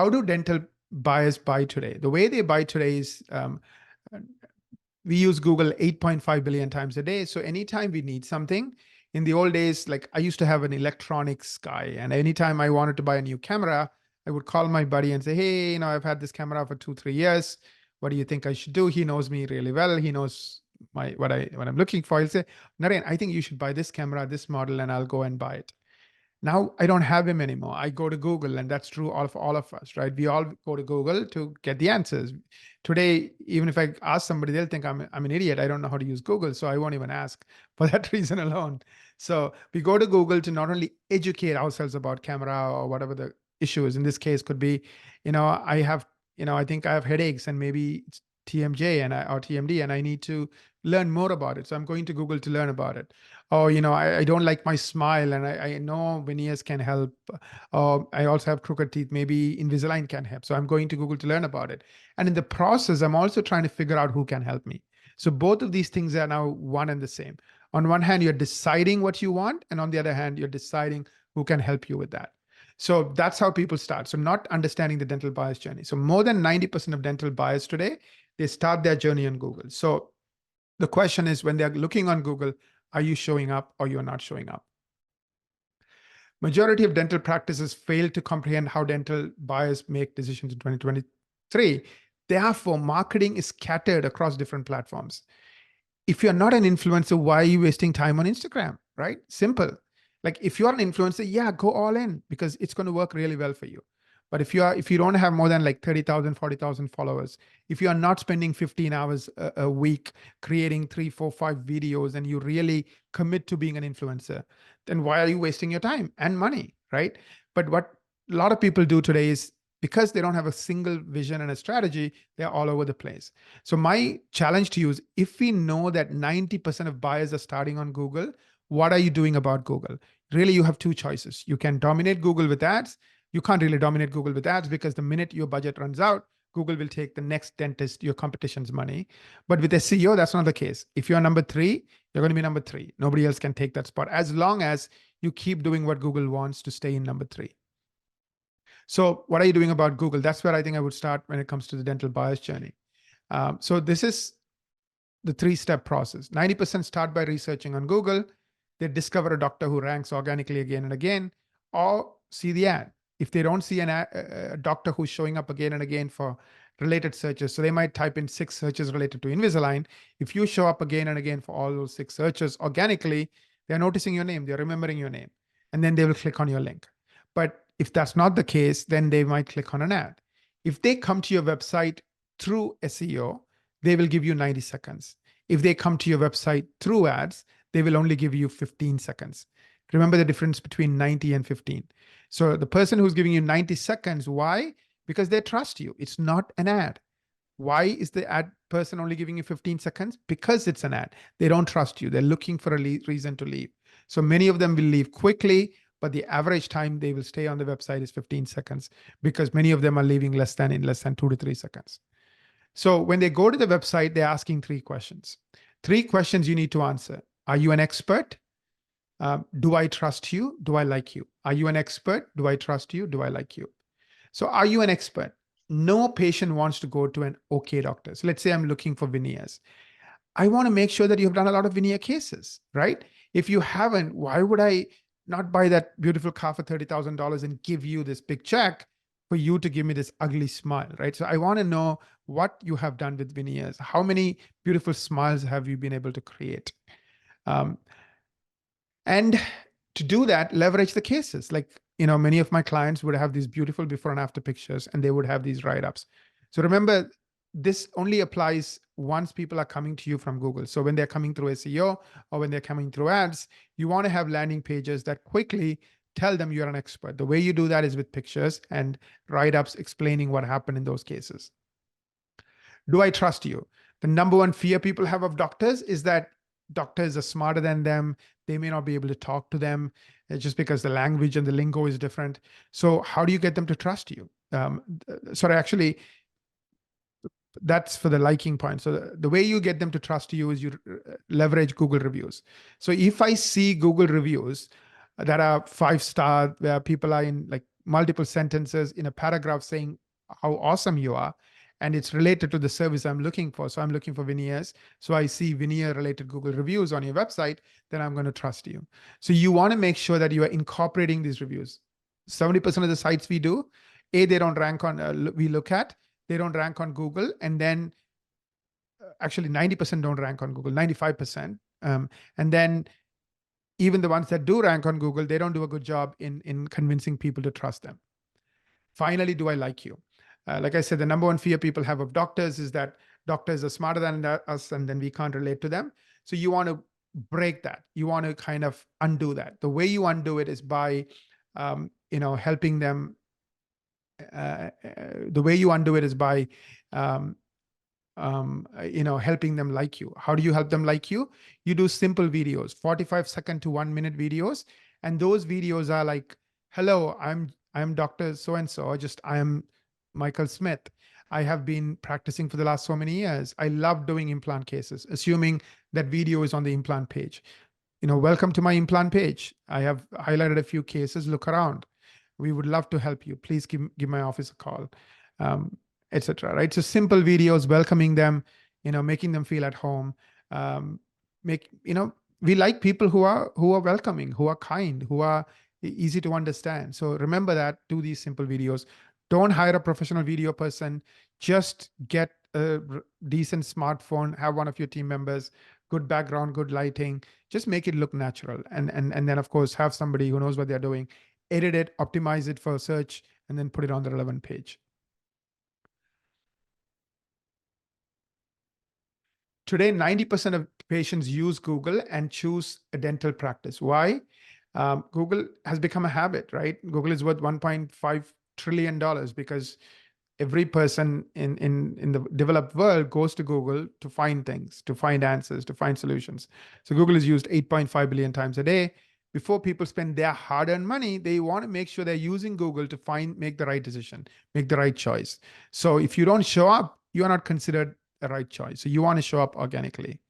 how do dental buyers buy today? The way they buy today is we use Google 8.5 billion times a day. So anytime we need something, in the old days, like I used to have an electronics guy, and anytime I wanted to buy a new camera, I would call my buddy and say, hey, I've had this camera for 2-3 years. What do you think I should do? He knows me really well. He knows what I'm looking for. He'll say, Naren, I think you should buy this camera, this model, and I'll go and buy it. Now I don't have him anymore. I go to Google, and that's true of all of us, right? We all go to Google to get the answers. Today, even if I ask somebody, they'll think I'm an idiot. I don't know how to use Google, so I won't even ask for that reason alone. So we go to Google to not only educate ourselves about camera or whatever the issue is. In this case, could be, I think I have headaches, and maybe it's TMJ or TMD, and I need to learn more about it. So I'm going to Google to learn about it. Oh, I don't like my smile, and I know veneers can help. I also have crooked teeth. Maybe Invisalign can help. So I'm going to Google to learn about it. And in the process, I'm also trying to figure out who can help me. So both of these things are now one and the same. On one hand, you're deciding what you want, and on the other hand, you're deciding who can help you with that. So that's how people start. So not understanding the dental buyer's journey. So more than 90% of dental buyers today, they start their journey on Google. So the question is, when they're looking on Google, are you showing up or you're not showing up? Majority of dental practices fail to comprehend how dental buyers make decisions in 2023. Therefore, marketing is scattered across different platforms. If you're not an influencer, why are you wasting time on Instagram, right? Simple. Like if you're an influencer, yeah, go all in because it's going to work really well for you. But if you don't have more than like 30,000, 40,000 followers, if you are not spending 15 hours a week creating 3, 4, 5 videos, and you really commit to being an influencer, then why are you wasting your time and money, right? But what a lot of people do today is, because they don't have a single vision and a strategy, they're all over the place. So my challenge to you is, if we know that 90% of buyers are starting on Google, what are you doing about Google? Really, you have two choices. You can dominate Google with ads. You can't really dominate Google with ads, because the minute your budget runs out, Google will take the next dentist, your competition's money. But with SEO, that's not the case. If you're number 3, you're going to be number 3. Nobody else can take that spot, as long as you keep doing what Google wants to stay in number 3. So what are you doing about Google? That's where I think I would start when it comes to the dental buyer's journey. So this is the 3-step process. 90% start by researching on Google. They discover a doctor who ranks organically again and again, or see the ad. If they don't see a doctor who's showing up again and again for related searches, so they might type in 6 searches related to Invisalign. If you show up again and again for all those 6 searches organically, they're noticing your name, they're remembering your name, and then they will click on your link. But if that's not the case, then they might click on an ad. If they come to your website through SEO, they will give you 90 seconds. If they come to your website through ads, they will only give you 15 seconds. Remember the difference between 90 and 15. So the person who's giving you 90 seconds, why? Because they trust you. It's not an ad. Why is the ad person only giving you 15 seconds? Because it's an ad. They don't trust you. They're looking for a reason to leave. So many of them will leave quickly, but the average time they will stay on the website is 15 seconds, because many of them are leaving in less than 2 to 3 seconds. So when they go to the website, they're asking 3 questions. 3 questions you need to answer. Are you an expert? Do I trust you? Do I like you? Are you an expert? Do I trust you? Do I like you? So are you an expert? No patient wants to go to an okay doctor. So let's say I'm looking for veneers. I want to make sure that you've done a lot of veneer cases, right? If you haven't, why would I not buy that beautiful car for $30,000 and give you this big check for you to give me this ugly smile, right? So I want to know what you have done with veneers. How many beautiful smiles have you been able to create? And to do that, leverage the cases. Like, many of my clients would have these beautiful before and after pictures, and they would have these write-ups. So remember, this only applies once people are coming to you from Google. So when they're coming through SEO or when they're coming through ads, you want to have landing pages that quickly tell them you're an expert. The way you do that is with pictures and write-ups explaining what happened in those cases. Do I trust you? The number one fear people have of doctors is that doctors are smarter than them. They may not be able to talk to them just because the language and the lingo is different. So how do you get them to trust you? Actually, that's for the liking point. So the way you get them to trust you is you leverage Google reviews. So if I see Google reviews that are 5-star, where people are in like multiple sentences in a paragraph saying how awesome you are, and it's related to the service I'm looking for. So I'm looking for veneers. So I see veneer related Google reviews on your website, then I'm going to trust you. So you want to make sure that you are incorporating these reviews. 70% of the sites we do, they don't rank on, we look at, they don't rank on Google. And then actually 90% don't rank on Google, 95%. And then even the ones that do rank on Google, they don't do a good job in convincing people to trust them. Finally, do I like you? Like I said, the number one fear people have of doctors is that doctors are smarter than us and then we can't relate to them. So you want to break that. You want to kind of undo that. The way you undo it is by, helping them. The way you undo it is by, helping them like you. How do you help them like you? You do simple videos, 45-second to 1-minute videos. And those videos are like, hello, I'm Dr. So-and-so, or just I am Michael Smith. I have been practicing for the last so many years. I love doing implant cases, assuming that video is on the implant page. Welcome to my implant page. I have highlighted a few cases. Look around. We would love to help you. Please give my office a call, etc. Right? So simple videos, welcoming them, making them feel at home. We like people who are welcoming, who are kind, who are easy to understand. So remember that, do these simple videos. Don't hire a professional video person. Just get a decent smartphone, have one of your team members, good background, good lighting, just make it look natural. And then of course, have somebody who knows what they're doing, edit it, optimize it for search, and then put it on the relevant page. Today, 90% of patients use Google and choose a dental practice. Why? Google has become a habit, right? Google is worth $1.5 trillion because every person in the developed world goes to Google to find things, to find answers, to find solutions. So Google is used 8.5 billion times a day. Before people spend their hard-earned money, they want to make sure they're using Google to make the right decision, make the right choice. So if you don't show up, you are not considered a right choice. So you want to show up organically.